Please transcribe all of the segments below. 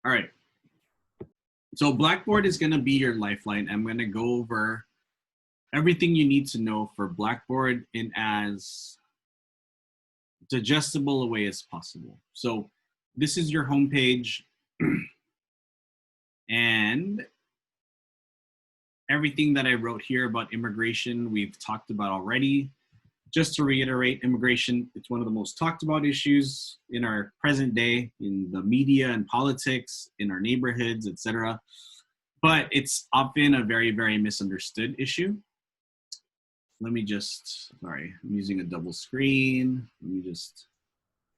All right. So Blackboard is going to be your lifeline. I'm going to go over everything you need to know for Blackboard in as digestible a way as possible. So this is your homepage, and everything that I wrote here about immigration, we've talked about already. Just to reiterate, immigration, it's one of the most talked about issues in our present day, in the media and politics, in our neighborhoods, etc. But it's often a very, very misunderstood issue. Let me just, sorry, I'm using a double screen. Let me just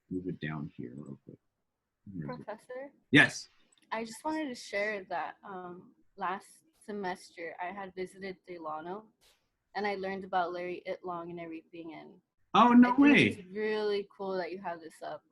move it down here real quick. Professor? Yes. I just wanted to share that last semester I had visited Delano and I learned about Larry Itlong and everything, and Oh, I no think it's way. really cool that you have this up.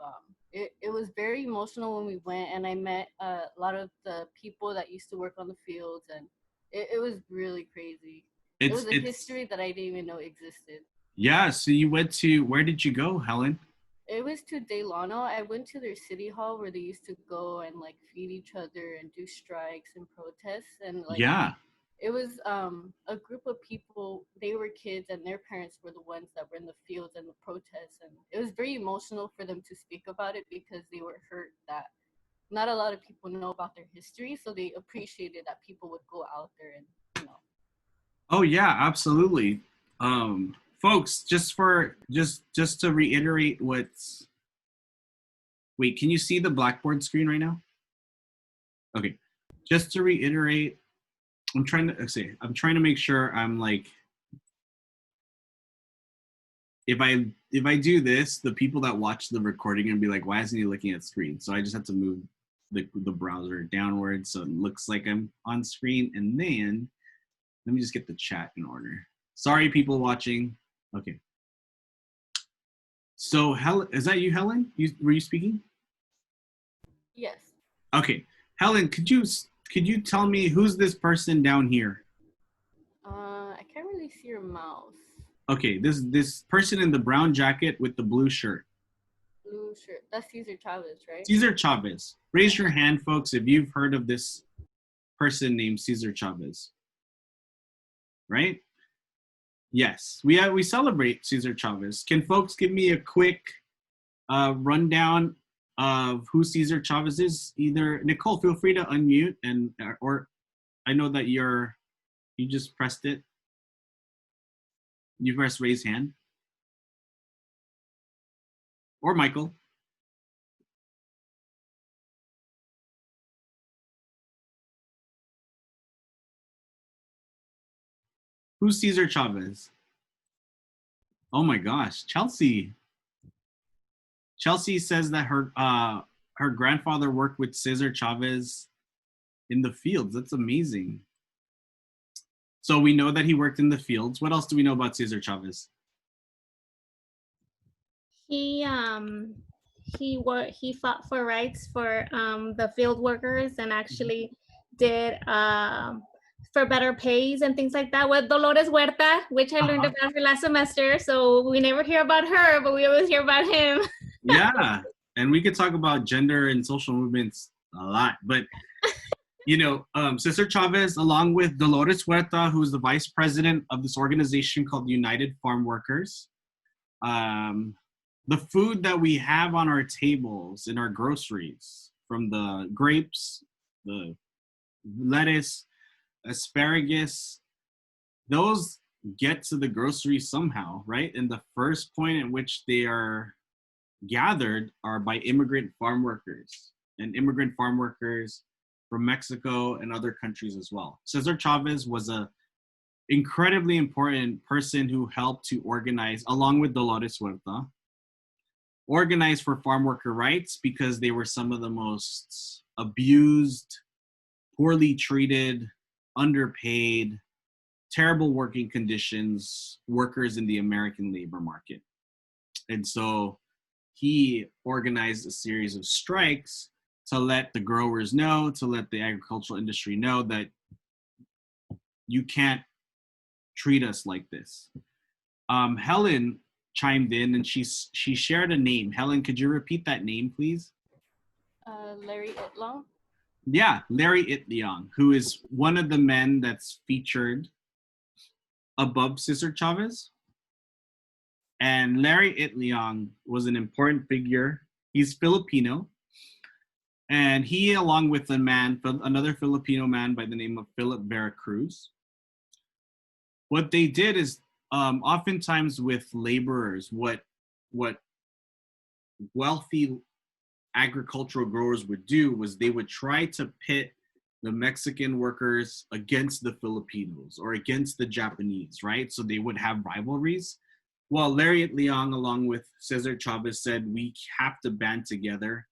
It was very emotional when we went, and I met a lot of the people that used to work on the fields, and it was really crazy. It was a It's history that I didn't even know existed. yeah. So you went to, where did you go, Helen? It was to Delano. I went to their city hall where they used to go and like feed each other and do strikes and protests, and like Yeah. it was a group of people. They were kids and their parents were the ones that were in the fields and the protests, and it was very emotional for them to speak about it because they were hurt that not a lot of people know about their history, so they appreciated that people would go out there and Oh yeah, absolutely. Folks, just to reiterate what's, wait, can you see the Blackboard screen right now? Okay. Just to reiterate, I'm trying to make sure I'm like, if I do this, the people that watch the recording are gonna be like, why isn't he looking at screen? So I just have to move the browser downwards so it looks like I'm on screen, and then let me just get the chat in order. Sorry, people watching. Okay. So, Helen, is that you, Helen? Were you speaking? yes. Okay, Helen, could you tell me who's this person down here? I can't really see your mouse. Okay, this person in the brown jacket with the blue shirt. Blue shirt. That's Cesar Chavez, right? Cesar Chavez. Raise your hand, folks, if you've heard of this person named Cesar Chavez. Right? Yes, we celebrate Cesar Chavez. Can folks give me a quick rundown of who Cesar Chavez is? Either Nicole, feel free to unmute, and or I know that you just pressed it. You press raise hand. Or Michael. Who's Cesar Chavez? Oh my gosh, Chelsea. Chelsea says that her grandfather worked with Cesar Chavez in the fields. That's amazing. So we know that he worked in the fields. What else do we know about Cesar Chavez? He he fought for rights for the field workers and actually did for better pays and things like that with Dolores Huerta, which I learned about her last semester. So we never hear about her, but we always hear about him. Yeah, and we could talk about gender and social movements a lot, but you know, Cesar Chavez, along with Dolores Huerta, who's the vice president of this organization called United Farm Workers, the food that we have on our tables in our groceries, from the grapes, the lettuce, asparagus, those get to the grocery somehow, right? And the first point at which they are gathered are by immigrant farm workers, and immigrant farm workers from Mexico and other countries as well. Cesar Chavez was a incredibly important person who helped to organize, along with Dolores Huerta, organize for farm worker rights because they were some of the most abused, poorly treated, underpaid, terrible working conditions workers in the American labor market. And so he organized a series of strikes to let the growers know, to let the agricultural industry know that you can't treat us like this. Helen chimed in and she shared a name. Helen, could you repeat that name, please? Larry Itlong. Yeah, Larry Itliong, who is one of the men that's featured above Cesar Chavez. And Larry Itliong was an important figure. He's Filipino. And he, along with another Filipino man by the name of Philip Veracruz, what they did is oftentimes with laborers, what wealthy agricultural growers would do was they would try to pit the Mexican workers against the Filipinos or against the Japanese, right? So they would have rivalries. Well, Larry Leong, along with Cesar Chavez, said we have to band together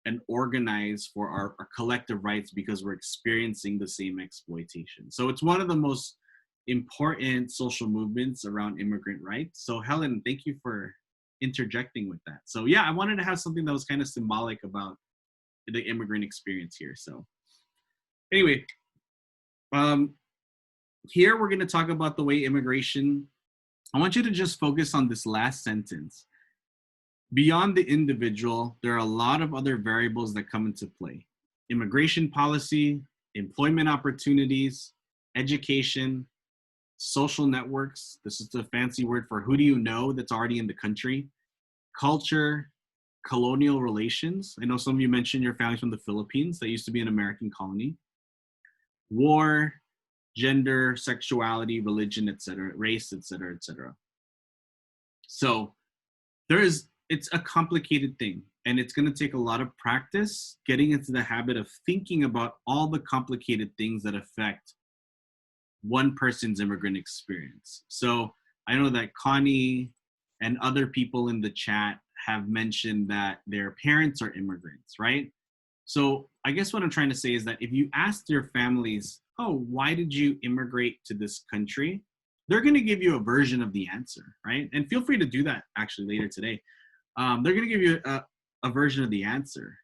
and organize for our collective rights because we're experiencing the same exploitation. So it's one of the most important social movements around immigrant rights. So Helen, thank you for interjecting with that. So yeah, I wanted to have something that was kind of symbolic about the immigrant experience here. So anyway, here we're going to talk about the way immigration. I want you to just focus on this last sentence. Beyond the individual, there are a lot of other variables that come into play. Immigration policy, employment opportunities, education, social networks. This is a fancy word for who do you know that's already in the country. Culture, colonial relations. I know some of you mentioned your family's from the Philippines. That used to be an American colony. War, gender, sexuality, religion, etc., race, etc., etc. So it's a complicated thing, and it's going to take a lot of practice getting into the habit of thinking about all the complicated things that affect one person's immigrant experience. So I know that Connie and other people in the chat have mentioned that their parents are immigrants, right? So I guess what I'm trying to say is that if you ask their families, oh, why did you immigrate to this country? They're going to give you a version of the answer, right? And feel free to do that actually later today. They're going to give you a version of the answer.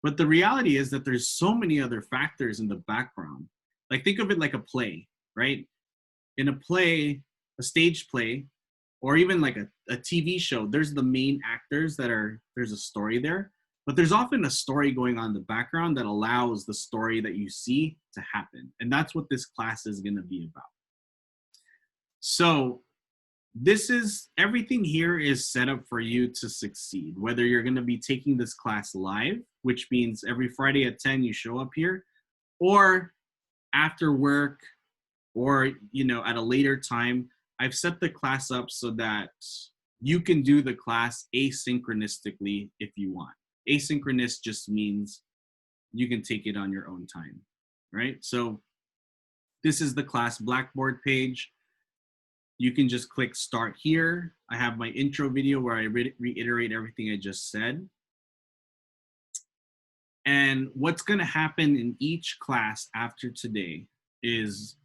But the reality is that there's so many other factors in the background. Like think of it like a play, right? In a play, a stage play, or even like a TV show, there's the main actors there's a story there, but there's often a story going on in the background that allows the story that you see to happen. And that's what this class is going to be about. So everything here is set up for you to succeed, whether you're going to be taking this class live, which means every Friday at 10 you show up here, or after work, or at a later time. I've set the class up so that you can do the class asynchronistically if you want. Asynchronous just means you can take it on your own time, right? So this is the class Blackboard page. You can just click start here. I have my intro video where I reiterate everything I just said. And what's going to happen in each class after today is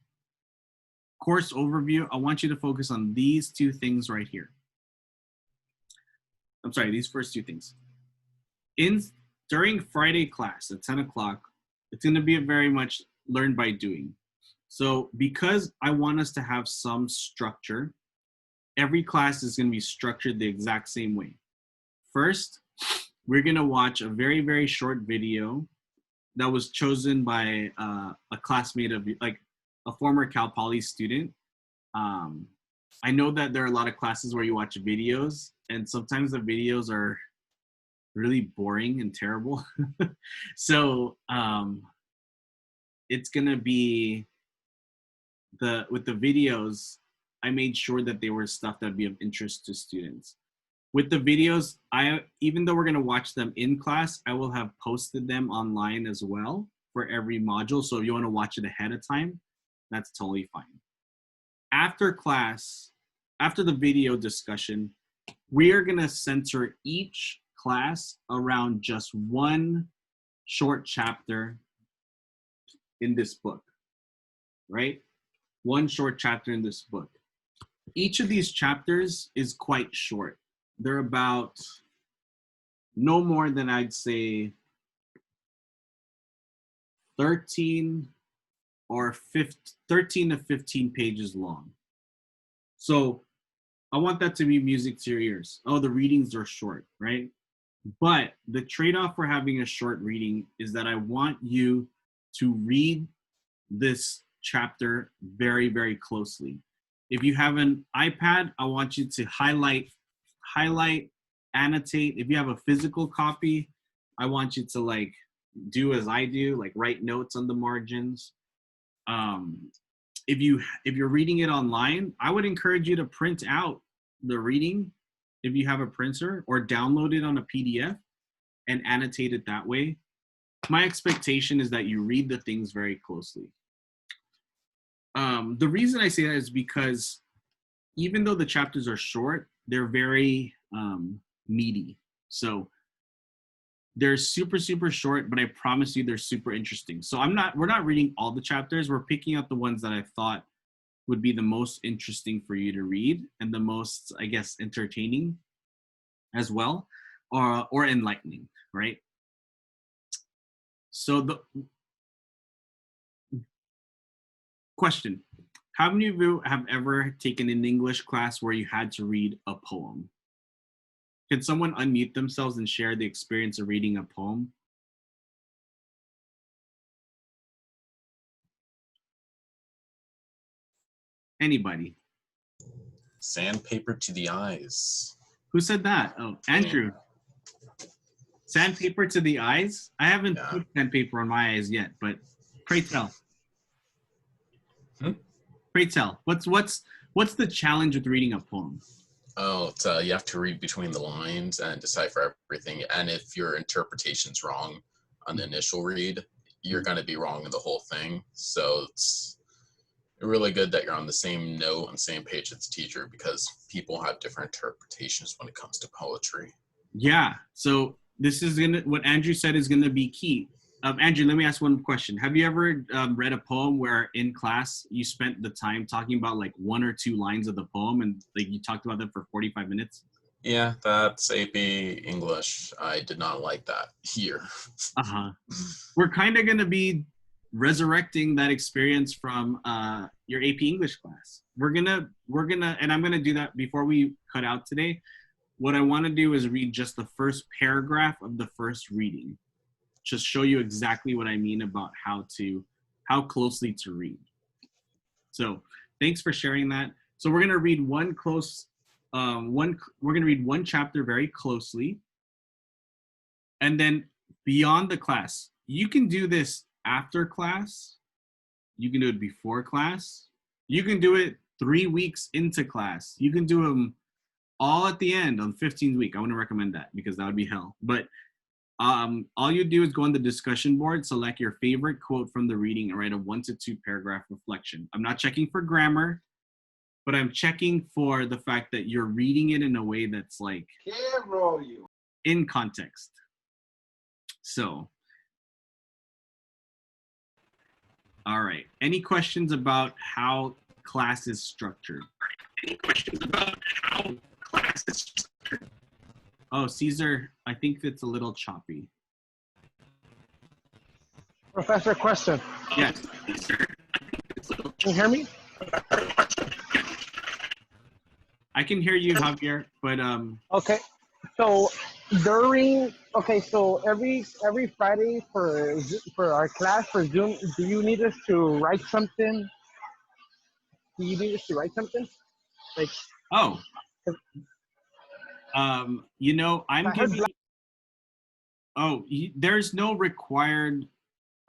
course overview. I want you to focus on these two things right here. I'm sorry, these first two things. During Friday class at 10 o'clock, it's going to be very much learn by doing. So because I want us to have some structure, every class is going to be structured the exact same way. First, we're going to watch a very, very short video that was chosen by a classmate of, like, a former Cal Poly student. I know that there are a lot of classes where you watch videos, and sometimes the videos are really boring and terrible. So it's gonna be with the videos, I made sure that they were stuff that'd be of interest to students. With the videos, even though we're gonna watch them in class, I will have posted them online as well for every module. So if you wanna watch it ahead of time, that's totally fine. After class, after the video discussion, we are gonna center each class around just one short chapter in this book, right? One short chapter in this book. Each of these chapters is quite short. They're about no more than, I'd say, 13 to 15 pages long. So I want that to be music to your ears. Oh, the readings are short, right? But the trade-off for having a short reading is that I want you to read this chapter very, very closely. If you have an iPad, I want you to highlight, annotate. If you have a physical copy, I want you to like do as I do, like write notes on the margins. If you're reading it online, I would encourage you to print out the reading if you have a printer, or download it on a PDF and annotate it that way. My expectation is that you read the things very closely. The reason I say that is because even though the chapters are short, they're very meaty. So they're super, super short, but I promise you they're super interesting. So we're not reading all the chapters. We're picking out the ones that I thought would be the most interesting for you to read and the most, I guess, entertaining as well, or enlightening, right? So the question, how many of you have ever taken an English class where you had to read a poem? Can someone unmute themselves and share the experience of reading a poem? Anybody? Sandpaper to the eyes. Who said that? Oh, Andrew. Sandpaper to the eyes? I haven't put sandpaper on my eyes yet, but pray tell. Pray tell. What's the challenge with reading a poem? Oh, you have to read between the lines and decipher everything. And if your interpretation's wrong on the initial read, you're going to be wrong in the whole thing. So it's really good that you're on the same note and same page as the teacher, because people have different interpretations when it comes to poetry. Yeah. So this is what Andrew said is gonna be key. Andrew, let me ask one question. Have you ever read a poem where in class you spent the time talking about like one or two lines of the poem and like you talked about them for 45 minutes? Yeah, that's AP English. I did not like that here. We're kind of gonna be resurrecting that experience from your AP English class. We're gonna, and I'm gonna do that before we cut out today. What I want to do is read just the first paragraph of the first reading. Just show you exactly what I mean about how closely to read. So thanks for sharing that. So we're gonna read we're gonna read one chapter very closely, and then beyond the class, you can do this after class, you can do it before class, you can do it 3 weeks into class, you can do them all at the end on the 15th week. I wouldn't recommend that because that would be hell. But all you do is go on the discussion board, select your favorite quote from the reading, and write a 1 to 2 paragraph reflection. I'm not checking for grammar, but I'm checking for the fact that you're reading it in a way that's like in context. So, all right. Any questions about how class is structured? Any questions about how class is structured? Oh, Caesar, I think it's a little choppy. Professor, question. Yes, Caesar, I think it's a little choppy. Can you hear me? I can hear you, Javier, but Okay. So so every Friday for our class for Zoom, do you need us to write something? Do you need us to write something? Like you know, I'm giving. There's no required.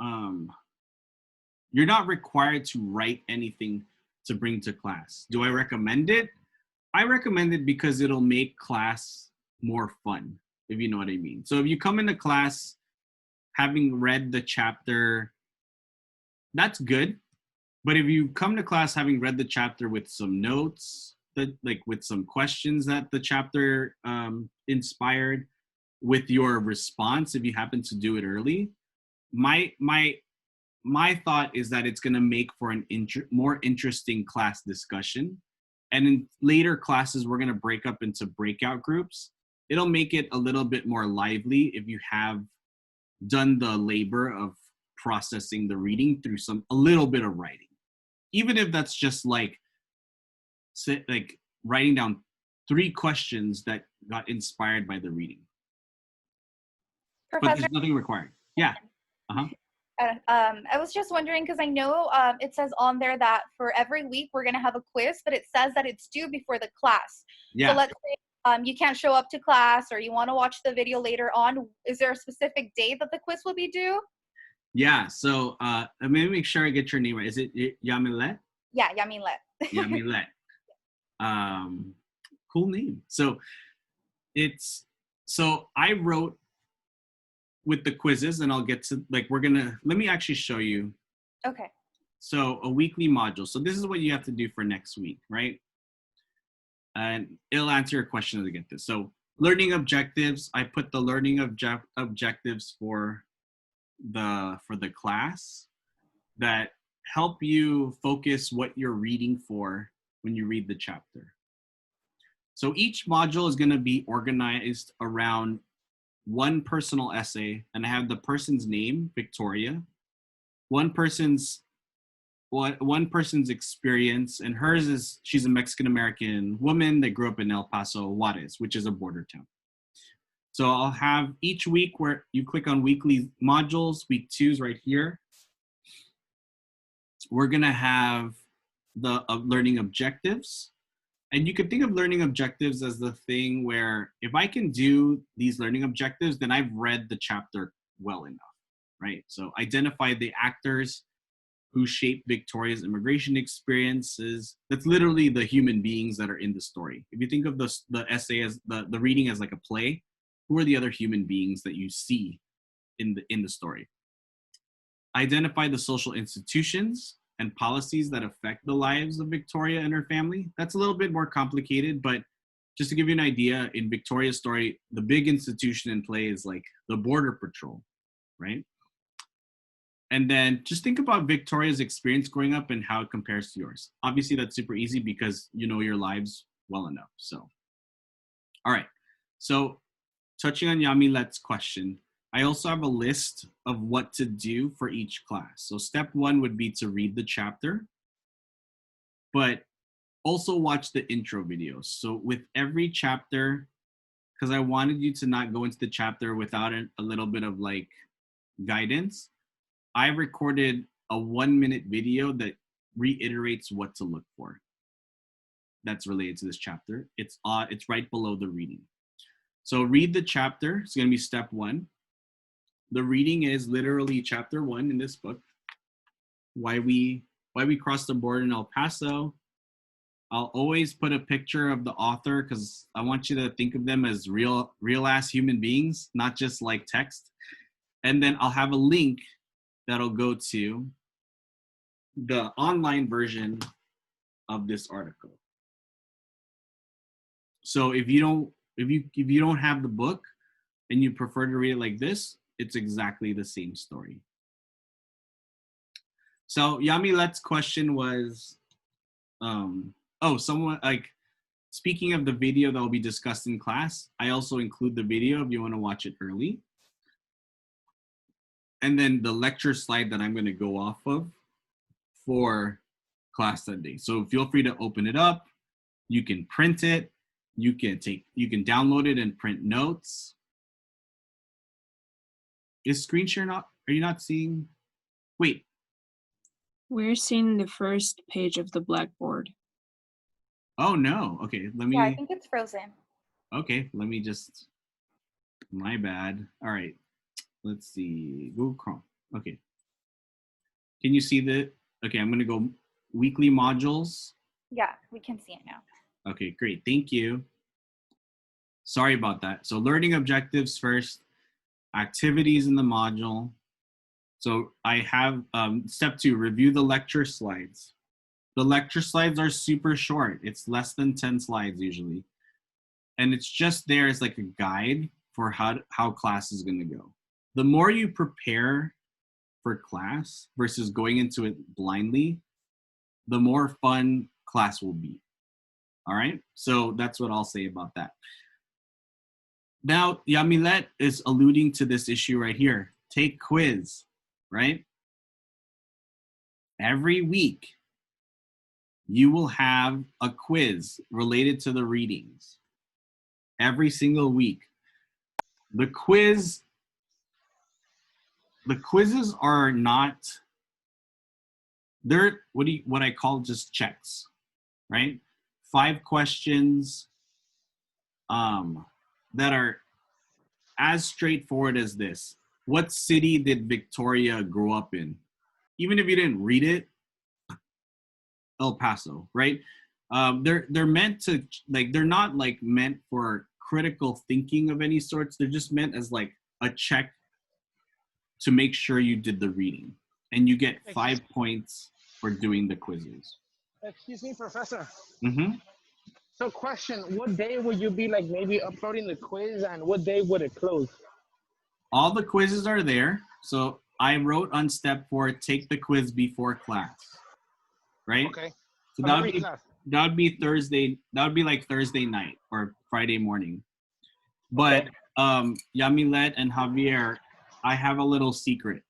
You're not required to write anything to bring to class. Do I recommend it? I recommend it because it'll make class more fun, if you know what I mean. So if you come into class having read the chapter, that's good. But if you come to class having read the chapter with some notes, with some questions that the chapter inspired, with your response, if you happen to do it early, my thought is that it's going to make for an more interesting class discussion. And in later classes, we're going to break up into breakout groups. It'll make it a little bit more lively if you have done the labor of processing the reading through a little bit of writing. Even if that's just like writing down 3 questions that got inspired by the reading. but Professor, there's nothing required. Yeah. I was just wondering because I know it says on there that for every week we're going to have a quiz, but it says that it's due before the class. Yeah. So let's say you can't show up to class or you want to watch the video later on. Is there a specific date that the quiz will be due? Yeah. So let me make sure I get your name right. Is it Yamilet? Yeah, Yamilet. Yamilet. Cool name. So I wrote with the quizzes, and I'll get to let me actually show you. Okay. So a weekly module. So this is what you have to do for next week, right? And it'll answer your question as I get this. So learning objectives, I put the learning objectives for the class that help you focus what you're reading for when you read the chapter. So each module is going to be organized around one personal essay, and I have the person's name, Victoria, one person's experience, and hers is she's a Mexican-American woman that grew up in El Paso, Juarez, which is a border town. So I'll have each week where you click on weekly modules, week 2 is right here. We're gonna have the learning objectives. And you could think of learning objectives as the thing where if I can do these learning objectives, then I've read the chapter well enough, right? So identify the actors who shaped Victoria's immigration experiences. That's literally the human beings that are in the story. If you think of the essay as the reading as like a play, who are the other human beings that you see in the story? Identify the social institutions and policies that affect the lives of Victoria and her family. That's a little bit more complicated, but just to give you an idea, in Victoria's story, the big institution in play is like the Border Patrol, right? And then just think about Victoria's experience growing up and how it compares to yours. Obviously, that's super easy because you know your lives well enough. So, all right. So touching on Yamilet's question, I also have a list of what to do for each class. So step 1 would be to read the chapter, but also watch the intro videos. So with every chapter, because I wanted you to not go into the chapter without a little bit of like guidance, I recorded a 1-minute video that reiterates what to look for. That's related to this chapter. It's right below the reading. So read the chapter. It's going to be step 1. The reading is literally chapter 1 in this book. Why we crossed the border in El Paso. I'll always put a picture of the author because I want you to think of them as real ass human beings, not just like text. And then I'll have a link that'll go to the online version of this article. So if you don't have the book and you prefer to read it like this, it's exactly the same story. So Yamilet's question was, someone like, speaking of the video that will be discussed in class, I also include the video if you want to watch it early. And then the lecture slide that I'm going to go off of for class that day. So feel free to open it up. You can print it. You can download it and print notes. Is screen share not, are you not seeing? Wait. We're seeing the first page of the Blackboard. Oh no, okay, let me. Yeah, I think it's frozen. Okay, let me just, my bad. All right, let's see, Google Chrome. Okay. Can you see okay, I'm gonna go weekly modules. Yeah, we can see it now. Okay, great, thank you. Sorry about that. So learning objectives first, activities in the module. So I have step 2, review the lecture slides. The lecture slides are super short. It's less than 10 slides usually. And it's just there as like a guide for how class is gonna go. The more you prepare for class versus going into it blindly, the more fun class will be. All right, so that's what I'll say about that. Now, Yamilet is alluding to this issue right here. Take quiz, right? Every week, you will have a quiz related to the readings. Every single week. The quiz the quizzes are not, they're what I call just checks, right? 5 questions that are as straightforward as this. What city did Victoria grow up in? Even if you didn't read it, El Paso, right? They're meant to, like, they're not like meant for critical thinking of any sorts. They're just meant as like a check to make sure you did the reading, and you get 5 points for doing the quizzes. Excuse me, Professor. Mm-hmm. So question, what day would you be like maybe uploading the quiz, and what day would it close? All the quizzes are there. So I wrote on step 4, take the quiz before class, right? Okay. So Of every class. that would be Thursday. That would be like Thursday night or Friday morning. But Yamilet and Javier, I have a little secret.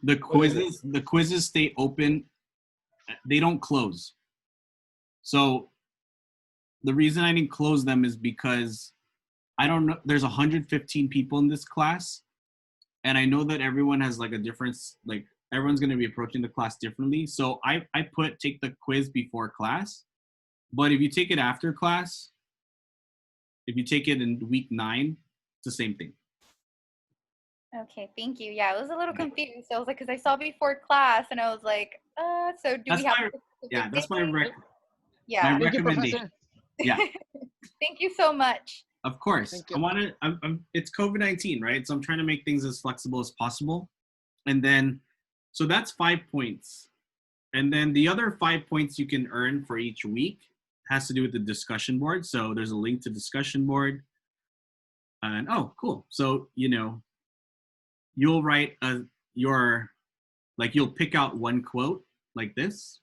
The quizzes stay open. They don't close. So the reason I didn't close them is because I don't know, there's 115 people in this class, and I know that everyone has like a difference, like everyone's going to be approaching the class differently. So I put take the quiz before class, but if you take it after class, if you take it in week 9, it's the same thing. Okay, thank you. Yeah, I was a little confused. I was like, because I saw before class, and I was like, so do That's we have? that's my Yeah. my recommendation. Yeah. Thank you so much. Of course. I want to, it's COVID-19, right? So I'm trying to make things as flexible as possible. And then, so that's 5 points. And then the other 5 points you can earn for each week has to do with the discussion board. So there's a link to discussion board. And oh, cool. So, you know, you'll write you'll pick out one quote like this,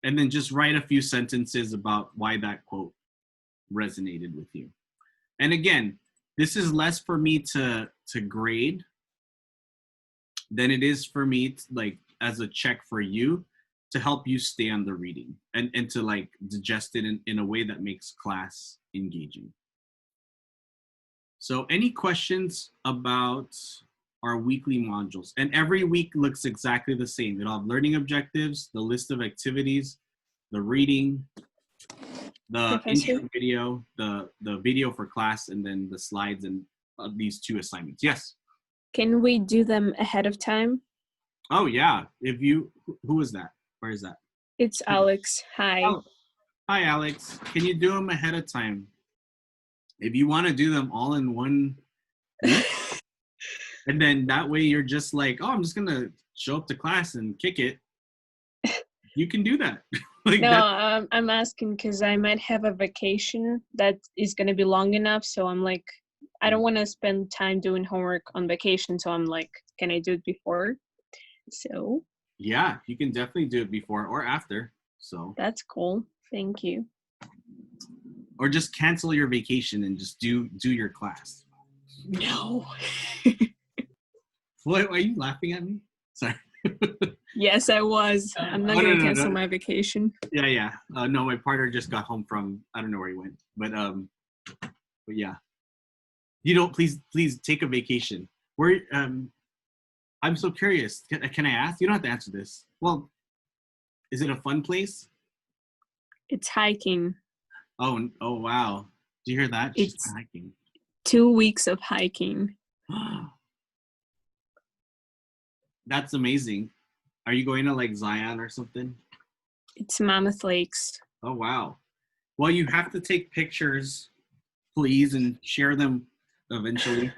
and then just write a few sentences about why that quote resonated with you. And again, this is less for me to grade than it is for me to, like, as a check for you to help you stay on the reading and to like digest it in a way that makes class engaging. So any questions about our weekly modules? And every week looks exactly the same. It'll have learning objectives, the list of activities, the reading, the intro video, the video for class, and then the slides and these 2 assignments. Yes? Can we do them ahead of time? Oh, yeah. If you, who is that? Where is that? It's Alex. Hi. Oh, hi, Alex. Can you do them ahead of time? If you want to do them all in one week, and then that way you're just like, oh, I'm just going to show up to class and kick it, you can do that. Like no, I'm asking because I might have a vacation that is going to be long enough. So I'm like, I don't want to spend time doing homework on vacation. So I'm like, can I do it before? So. Yeah, you can definitely do it before or after. So. That's cool. Thank you. Or just cancel your vacation and just do your class. No. What, are you laughing at me? Sorry. Yes, I was. I'm not going to cancel my vacation. Yeah. No, my partner just got home from, I don't know where he went, but yeah. You don't, please take a vacation. Where, I'm so curious. Can I ask? You don't have to answer this. Well, is it a fun place? It's hiking. Oh, wow. Do you hear that? It's hiking. 2 weeks of hiking. That's amazing. Are you going to like Zion or something? It's Mammoth Lakes. Oh, wow. Well, you have to take pictures, please, and share them eventually.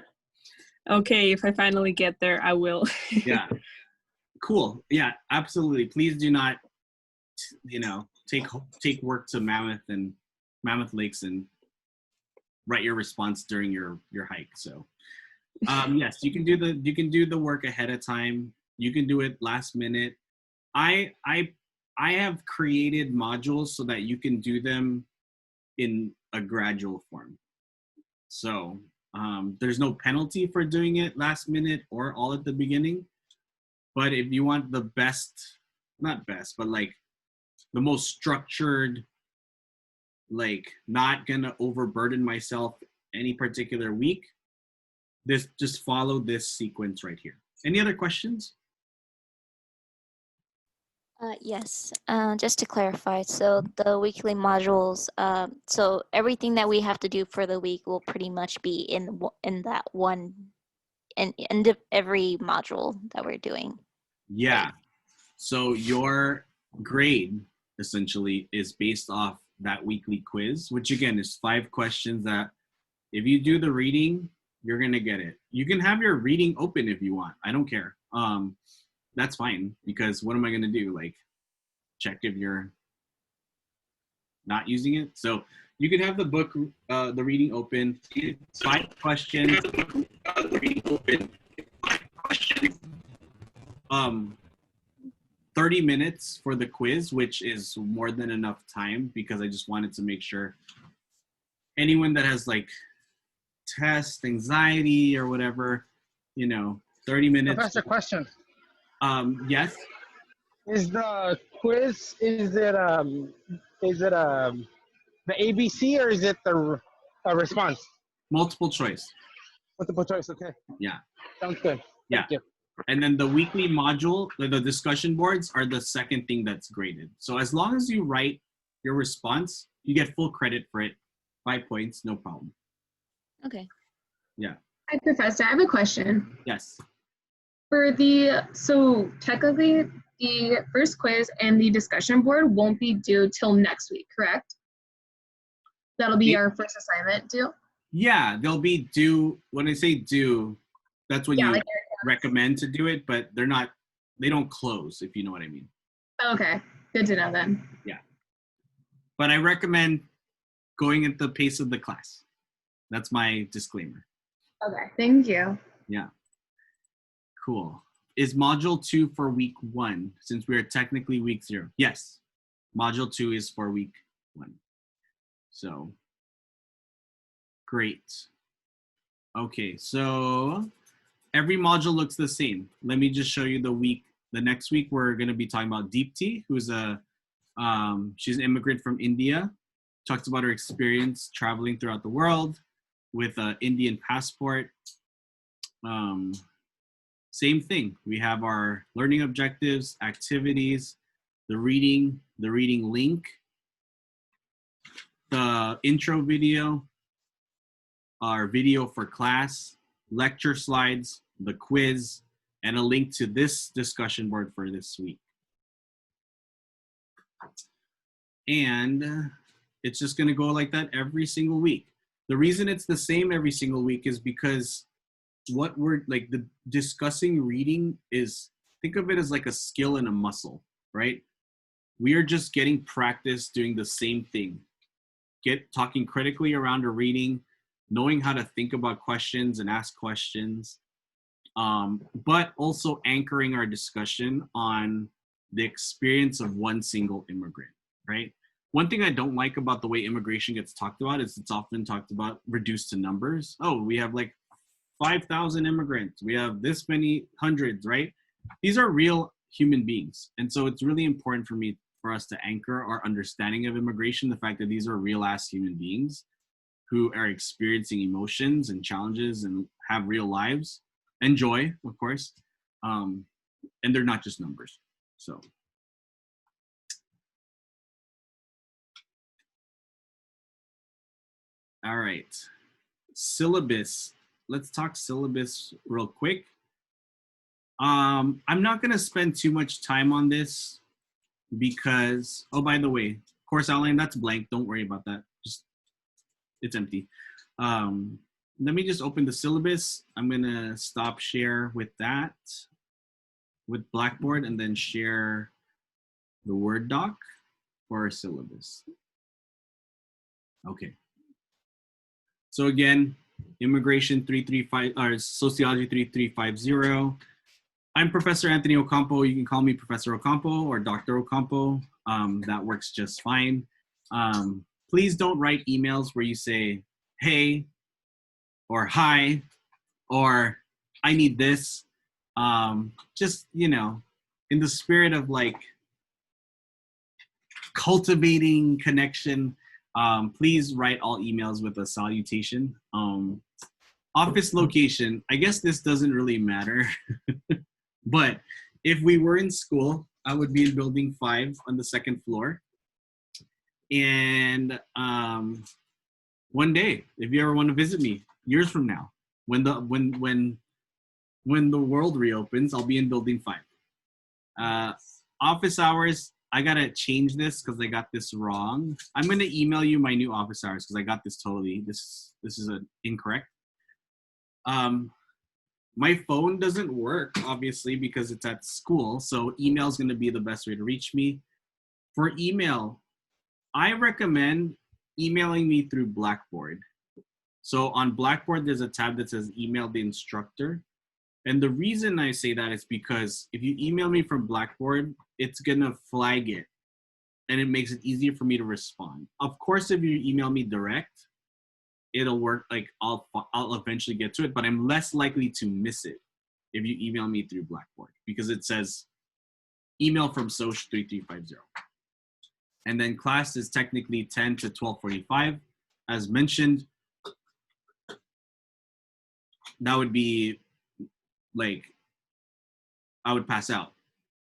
Okay, if I finally get there, I will. Yeah. Cool. Yeah, absolutely. Please do not, take work to Mammoth Lakes and write your response during your hike. So, yes, you can do the work ahead of time. You can do it last minute. I have created modules so that you can do them in a gradual form. So there's no penalty for doing it last minute or all at the beginning. But if you want the best, not best, but like the most structured, like not gonna overburden myself any particular week, just follow this sequence right here. Any other questions? Yes, just to clarify, so the weekly modules, so everything that we have to do for the week will pretty much be in that one, in every module that we're doing. Yeah. So your grade essentially is based off that weekly quiz, which again is 5 questions that if you do the reading, you're gonna get it. You can have your reading open if you want. I don't care. That's fine, because what am I gonna do? Like check if you're not using it? So you can have the book, the reading open. 5 questions. 30 minutes for the quiz, which is more than enough time because I just wanted to make sure anyone that has like test anxiety or whatever, 30 minutes. Professor, question. Yes. Is the quiz, is it the ABC or is it the response? Multiple choice. Multiple choice, okay. Yeah. Sounds good. Yeah. Thank you. And then the weekly module, the discussion boards are the second thing that's graded. So as long as you write your response, you get full credit for it. 5 points, no problem. Okay. Yeah. Hi, Professor. I have a question. Yes. So technically, the first quiz and the discussion board won't be due till next week, correct? That'll be our first assignment due? Yeah, they'll be due. When I say due, that's when you like recommend to do it, but they don't close, if you know what I mean. Okay, good to know then. Yeah. But I recommend going at the pace of the class. That's my disclaimer. Okay, thank you. Yeah. Cool. Is module 2 for week 1, since we are technically week 0? Yes. Module 2 is for week 1. So, great. Okay, so every module looks the same. Let me just show you the next week we're going to be talking about Deepti, who's she's an immigrant from India. Talks about her experience traveling throughout the world with an Indian passport. Same thing. We have our learning objectives, activities, the reading link, the intro video, our video for class, lecture slides, the quiz, and a link to this discussion board for this week. And it's just going to go like that every single week. The reason it's the same every single week is because what we're like, the discussing reading is, think of it as like a skill and a muscle, right? We are just getting practice doing the same thing. Talking critically around a reading, knowing how to think about questions and ask questions, but also anchoring our discussion on the experience of one single immigrant, right? One thing I don't like about the way immigration gets talked about is it's often talked about reduced to numbers. Oh, we have like 5,000 immigrants. We have this many hundreds, right? These are real human beings. And so it's really important for us to anchor our understanding of immigration, the fact that these are real ass human beings who are experiencing emotions and challenges and have real lives and joy, of course. And they're not just numbers. So. All right, syllabus. Let's talk syllabus real quick. I'm not gonna spend too much time on this because, oh, by the way, course outline, that's blank. Don't worry about that. It's empty. Let me just open the syllabus. I'm gonna stop share with that, with Blackboard, and then share the Word doc for our syllabus. Okay. So again, Immigration 335, or Sociology 3350. I'm Professor Anthony Ocampo. You can call me Professor Ocampo or Dr. Ocampo. That works just fine. Please don't write emails where you say, hey, or hi, or I need this. Just, in the spirit of like cultivating connection, please write all emails with a salutation. Office location, I guess this doesn't really matter. But if we were in school, I would be in building 5 on the 2nd floor. And one day, if you ever want to visit me, years from now, when the world reopens, I'll be in building 5. Office hours, I gotta change this because I got this wrong. I'm gonna email you my new office hours because I got this totally. This is incorrect. My phone doesn't work, obviously, because it's at school. So email is going to be the best way to reach me. For email, I recommend emailing me through Blackboard. So on Blackboard, there's a tab that says email the instructor. And the reason I say that is because if you email me from Blackboard, it's going to flag it. And it makes it easier for me to respond. Of course, if you email me direct, it'll work. Like I'll eventually get to it, but I'm less likely to miss it if you email me through Blackboard because it says email from Soc 3350. And then class is technically 10 to 12:45. As mentioned, that would be like I would pass out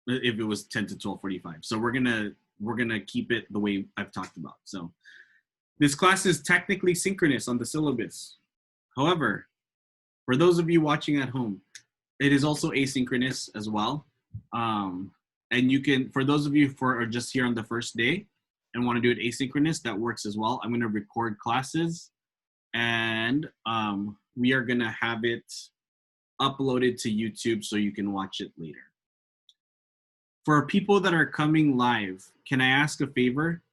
if it was 10 to 12:45. So we're gonna keep it the way I've talked about. So this class is technically synchronous on the syllabus. However, for those of you watching at home, it is also asynchronous as well. And you can, for those of you who are just here on the first day and want to do it asynchronous, that works as well. I'm going to record classes and we are going to have it uploaded to YouTube so you can watch it later. For people that are coming live, can I ask a favor?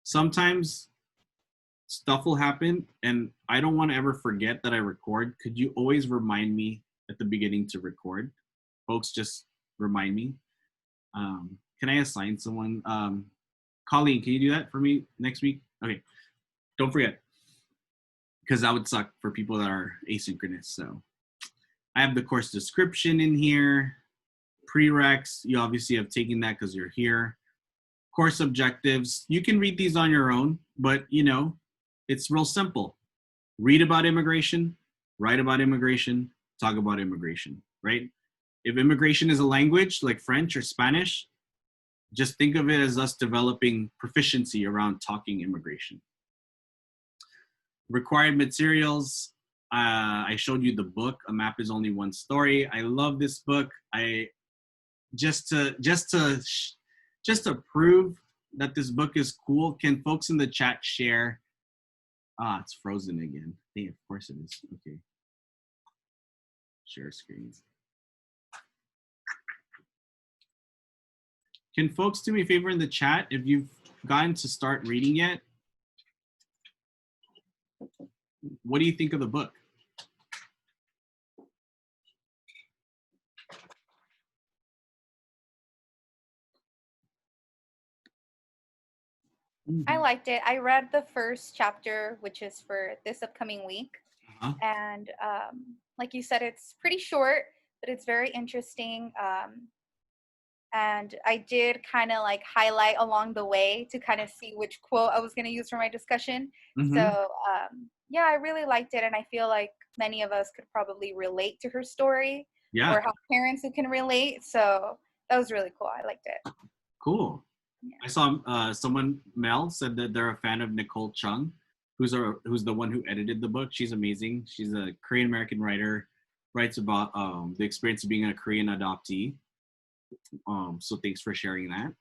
Sometimes stuff will happen and I don't want to ever forget that I record. Could you always remind me at the beginning to record? Folks, just remind me. Can I assign someone? Colleen, can you do that for me next week? Okay, don't forget, because that would suck for people that are asynchronous. So I have the course description in here. Prereqs, you obviously have taken that because you're here. Course objectives, you can read these on your own, but you know, it's real simple. Read about immigration, write about immigration, talk about immigration, right? If immigration is a language like French or Spanish, just think of it as us developing proficiency around talking immigration. Required materials, I showed you the book, A Map is Only One Story. I love this book. Just to prove that this book is cool, can folks in the chat share? It's frozen again. Hey, of course it is. Okay. Share screen. Can folks do me a favor in the chat if you've gotten to start reading yet? What do you think of the book? I liked it. I read the first chapter, which is for this upcoming week. Uh-huh. And like you said, it's pretty short, but it's very interesting. And I did kind of like highlight along the way to kind of see which quote I was going to use for my discussion. Mm-hmm. So yeah, I really liked it. And I feel like many of us could probably relate to her story, Yeah. or have parents who can relate. So that was really cool. I liked it. Cool. Yeah. I saw someone, Mel, said that they're a fan of Nicole Chung, who's the one who edited the book. She's amazing. She's a Korean American writer, writes about the experience of being a Korean adoptee. So thanks for sharing that.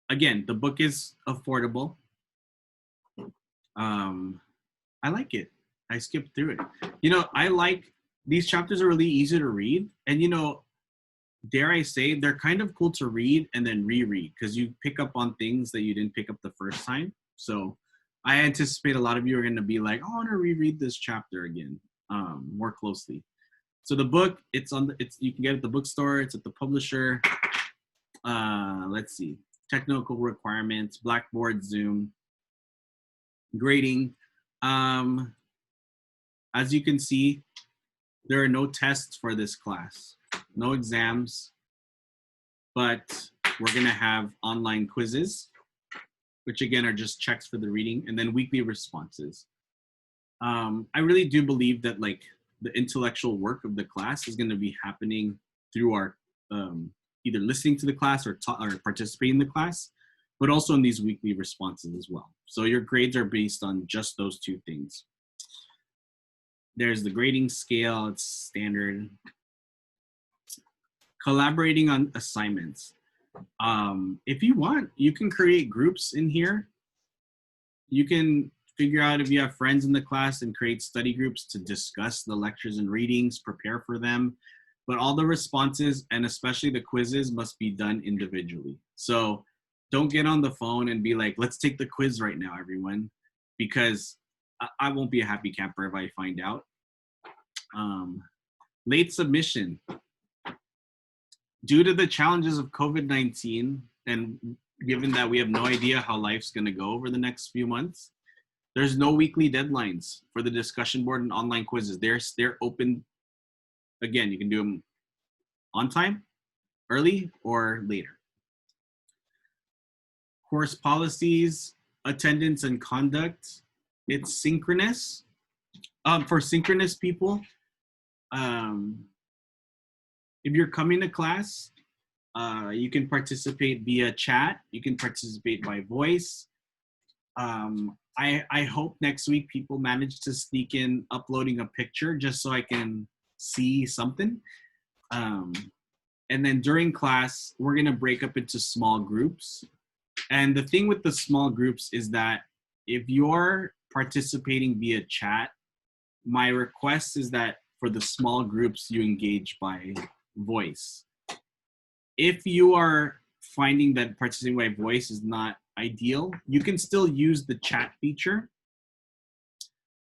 Again, the book is affordable. I like it. I skipped through it. You know, I like these chapters are really easy to read, and you know, dare I say, they're kind of cool to read and then reread because you pick up on things that you didn't pick up the first time. So I anticipate a lot of you are going to be like, oh, I want to reread this chapter again more closely. So the book, you can get it at the bookstore. It's at the publisher. Let's see, technical requirements, Blackboard, Zoom, grading. As you can see, there are no tests for this class, no exams, but we're gonna have online quizzes, which again are just checks for the reading, and then weekly responses. I really do believe that like the intellectual work of the class is going to be happening through our either listening to the class or participating in the class, but also in these weekly responses as well. So your grades are based on just those two things. There's the grading scale, it's standard. Collaborating on assignments. If you want, you can create groups in here. You can figure out if you have friends in the class and create study groups to discuss the lectures and readings, prepare for them. But all the responses and especially the quizzes must be done individually. So don't get on the phone and be like, let's take the quiz right now, everyone, because I won't be a happy camper if I find out. Late submission. Due to the challenges of COVID-19, and given that we have no idea how life's going to go over the next few months, there's no weekly deadlines for the discussion board and online quizzes. They're open. Again, you can do them on time, early, or later. Course policies, attendance, and conduct. It's synchronous. For synchronous people, if you're coming to class, you can participate via chat. You can participate by voice. I hope next week people manage to sneak in uploading a picture just so I can see something. And then during class, we're gonna break up into small groups. And the thing with the small groups is that if you're participating via chat, my request is that for the small groups, you engage by voice. If you are finding that participating by voice is not ideal, you can still use the chat feature.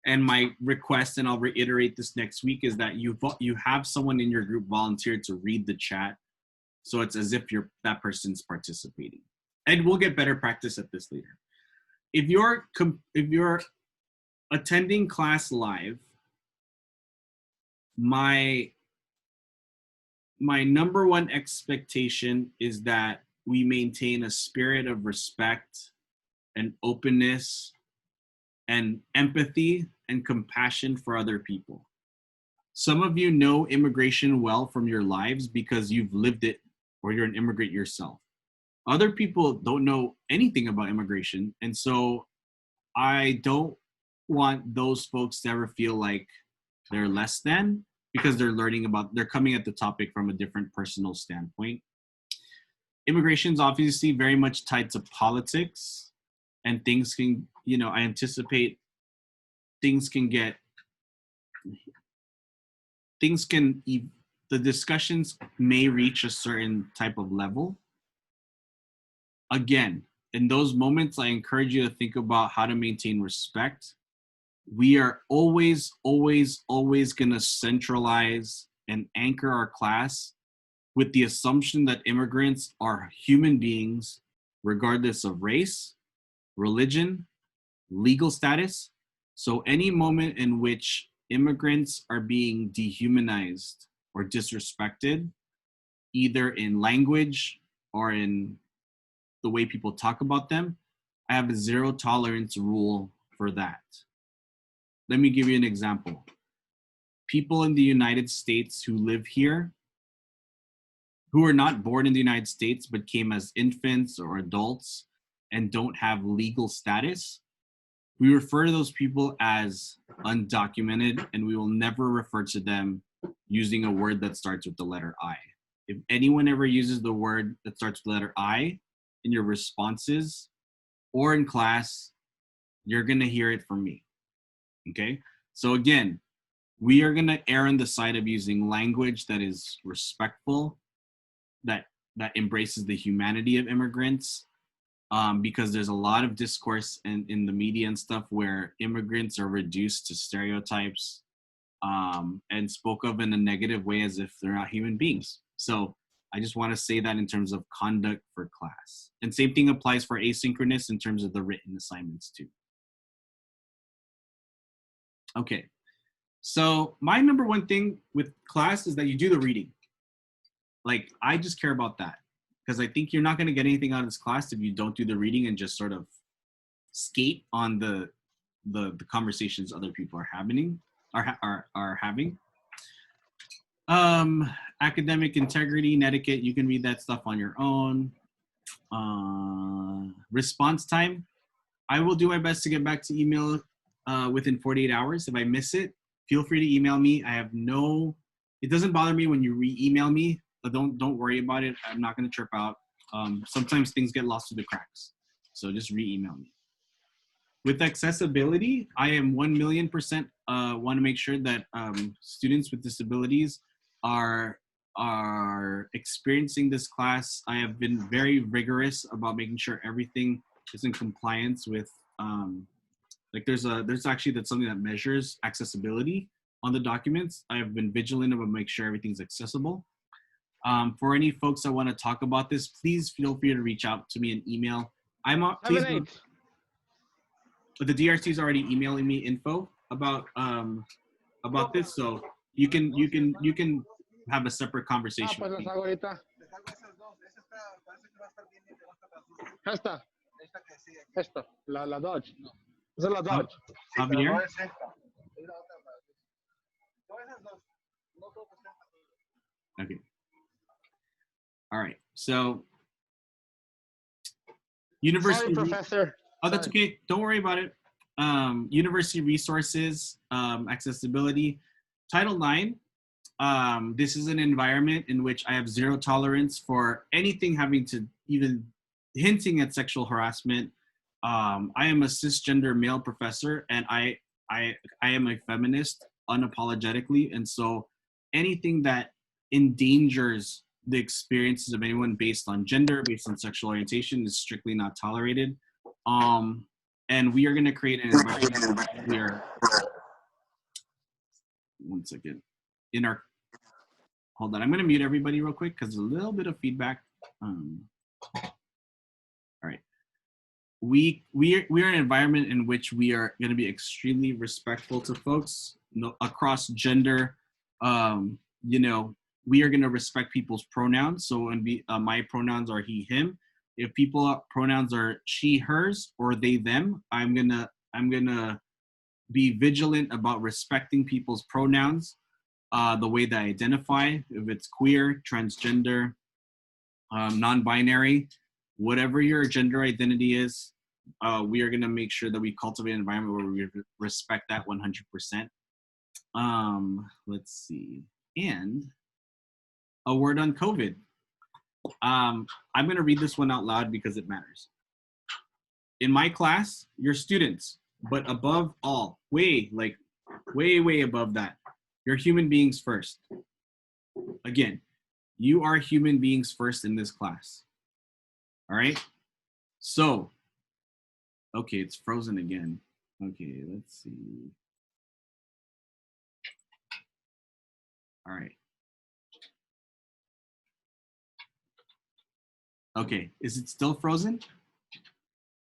And my request, and I'll reiterate this next week, is that you have someone in your group volunteer to read the chat, so it's as if that person's participating. And we'll get better practice at this later. If you're attending class live, my number one expectation is that we maintain a spirit of respect and openness and empathy and compassion for other people. Some of you know immigration well from your lives because you've lived it or you're an immigrant yourself. Other people don't know anything about immigration, and so I don't want those folks to ever feel like they're less than because they're coming at the topic from a different personal standpoint. Immigration is obviously very much tied to politics, and things can, I anticipate the discussions may reach a certain type of level. Again, in those moments, I encourage you to think about how to maintain respect. We are always, always, always going to centralize and anchor our class with the assumption that immigrants are human beings, regardless of race, religion, legal status. So any moment in which immigrants are being dehumanized or disrespected, either in language or in the way people talk about them, I have a zero tolerance rule for that. Let me give you an example. People in the United States who live here, who are not born in the United States but came as infants or adults and don't have legal status, we refer to those people as undocumented, and we will never refer to them using a word that starts with the letter I. If anyone ever uses the word that starts with the letter I in your responses or in class, you're going to hear it from me. Okay? So again, we are going to err on the side of using language that is respectful, that embraces the humanity of immigrants, because there's a lot of discourse in the media and stuff where immigrants are reduced to stereotypes and spoke of in a negative way as if they're not human beings. So I just want to say that in terms of conduct for class. And same thing applies for asynchronous in terms of the written assignments too. Okay, so my number one thing with class is that you do the reading. Like, I just care about that because I think you're not going to get anything out of this class if you don't do the reading and just sort of skate on the the conversations other people are having. Academic integrity and etiquette, you can read that stuff on your own. Response time, I will do my best to get back to email within 48 hours. If I miss it, feel free to email me. It doesn't bother me when you re-email me, but don't worry about it. I'm not going to trip out. Sometimes things get lost through the cracks, so just re-email me. With accessibility, I am 1,000,000% want to make sure that students with disabilities are experiencing this class. I have been very rigorous about making sure everything is in compliance with there's actually that's something that measures accessibility on the documents. I have been vigilant about making sure everything's accessible. For any folks that want to talk about this, please feel free to reach out to me in email. The DRC is already emailing me info about this, so you can have a separate conversation. With me. Esta, la Dodge. Esa es la Dodge. Javier? Okay. All right. So, university. Sorry, Professor. Oh, that's okay. Don't worry about it. University resources, accessibility. Title IX. This is an environment in which I have zero tolerance for anything having to even hinting at sexual harassment. I am a cisgender male professor, and I am a feminist unapologetically, and so anything that endangers the experiences of anyone based on gender, based on sexual orientation, is strictly not tolerated. And we are going to create an environment where, one second, hold on, I'm going to mute everybody real quick because there's a little bit of feedback. All right. We are an environment in which we are going to be extremely respectful to folks across gender. We are going to respect people's pronouns. So when my pronouns are he, him. If people pronouns are she, hers, or they, them, I'm gonna be vigilant about respecting people's pronouns, the way they identify, if it's queer, transgender, non-binary, whatever your gender identity is, we are gonna make sure that we cultivate an environment where we respect that 100%. Let's see, and a word on COVID. I'm going to read this one out loud because it matters. In my class, you're students, but above all, way above that, you're human beings first. Again, you are human beings first in this class. All right? So, okay, it's frozen again. Okay, let's see. All right. Okay, is it still frozen?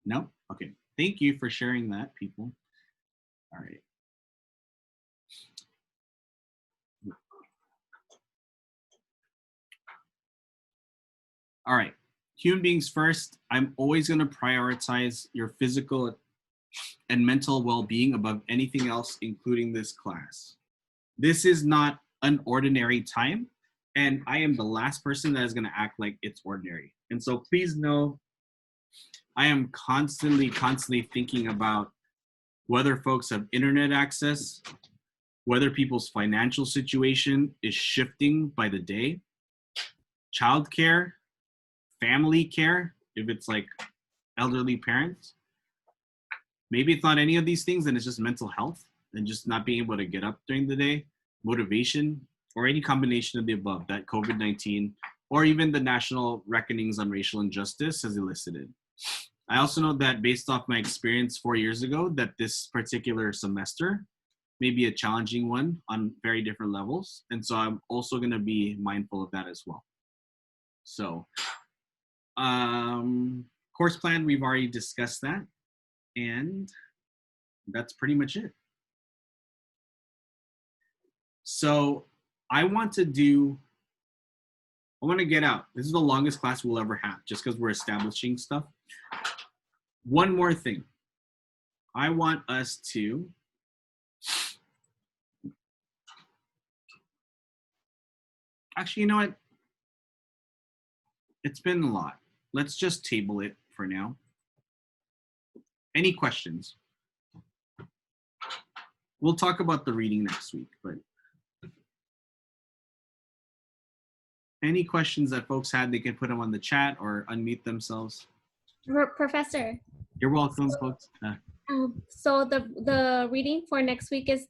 No? Okay, thank you for sharing that, people. All right. All right, human beings first. I'm always gonna prioritize your physical and mental well-being above anything else, including this class. This is not an ordinary time, and I am the last person that is gonna act like it's ordinary. And so please know, I am constantly thinking about whether folks have internet access, whether people's financial situation is shifting by the day, childcare, family care, if it's like elderly parents. Maybe it's not any of these things and it's just mental health and just not being able to get up during the day, motivation, or any combination of the above that COVID-19 or even the national reckonings on racial injustice has elicited. I also know that based off my experience 4 years ago, that this particular semester may be a challenging one on very different levels. And so I'm also gonna be mindful of that as well. So, course plan, we've already discussed that. And that's pretty much it. So I want to get out. This is the longest class we'll ever have just because we're establishing stuff. One more thing. I want us to actually, you know what? It's been a lot. Let's just table it for now. Any questions? We'll talk about the reading next week, but any questions that folks had, they can put them on the chat or unmute themselves. Professor. You're welcome, folks. So the reading for next week is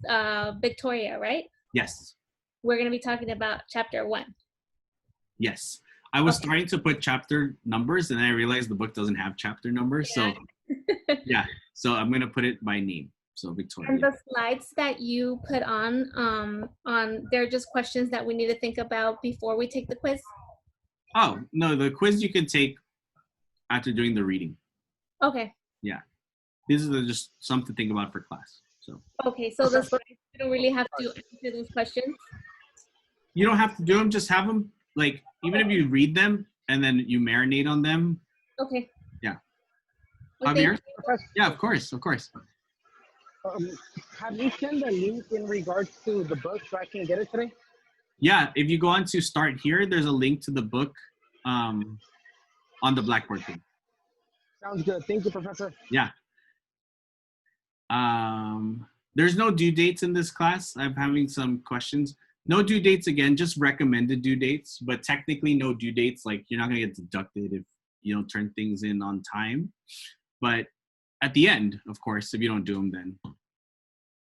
Victoria, right? Yes. We're going to be talking about chapter 1. Yes. I was starting to put chapter numbers, and then I realized the book doesn't have chapter numbers. Yeah. So, yeah. So I'm going to put it by name. So Victoria. And the slides that you put on they're just questions that we need to think about before we take the quiz? Oh, no, the quiz you can take after doing the reading. Okay. Yeah. These are just something to think about for class. So. Okay, so the slides, you don't really have to answer those questions? You don't have to do them, just have them, like, even if you read them and then you marinate on them. Okay. Yeah. Well, Javier? Yeah, of course, of course. Have you sent a link in regards to the book so I can get it today? Yeah, if you go on to Start Here, there's a link to the book on the Blackboard page. Sounds good. Thank you, Professor. Yeah. There's no due dates in this class. I'm having some questions. No due dates again, just recommended due dates, but technically no due dates. Like, you're not gonna get deducted if you don't turn things in on time. But at the end, of course, if you don't do them, then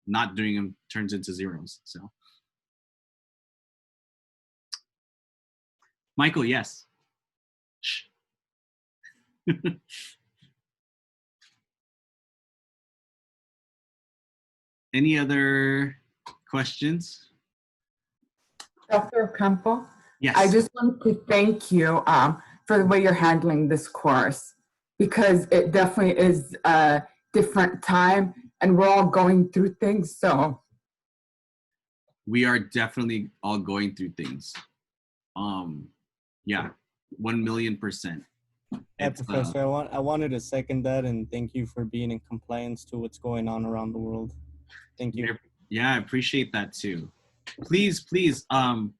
not doing them turns into zeros. So, Michael, yes. Shh. Any other questions? Dr. Campo? Yes. I just want to thank you for the way you're handling this course, because it definitely is a different time and we're all going through things. So we are definitely all going through things. Yeah, 1,000,000%. Yeah, Professor, I wanted to second that and thank you for being in compliance to what's going on around the world. Thank you. Yeah, I appreciate that too. Please, I'm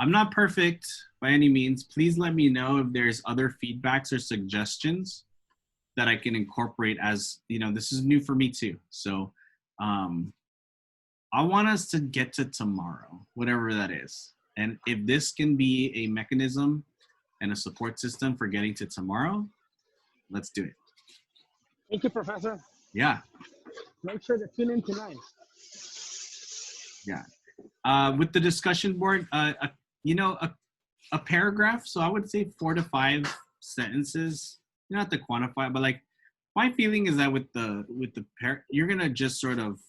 not perfect by any means. Please let me know if there's other feedbacks or suggestions that I can incorporate, as, you know, this is new for me too. So I want us to get to tomorrow, whatever that is. And if this can be a mechanism and a support system for getting to tomorrow, let's do it. Thank you, Professor. Yeah. Make sure to tune in tonight. Yeah. With the discussion board, you know, a paragraph. So I would say 4 to 5 sentences. You don't have to quantify it, but like, my feeling is that with the you're gonna just sort of,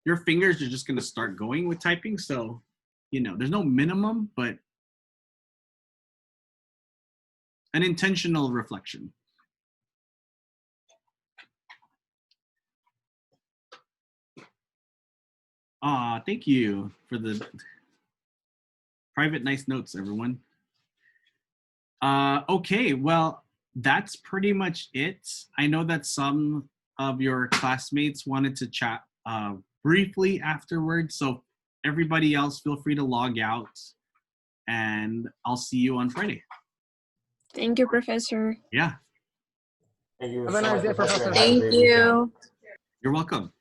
your fingers are just gonna start going with typing. So, you know, there's no minimum, but an intentional reflection. Thank you for the private nice notes, everyone. Okay, well, that's pretty much it. I know that some of your classmates wanted to chat briefly afterwards, so everybody else, feel free to log out, and I'll see you on Friday. Thank you, Professor. Yeah. Thank you. Have a nice day, Professor. Thank you. You're welcome.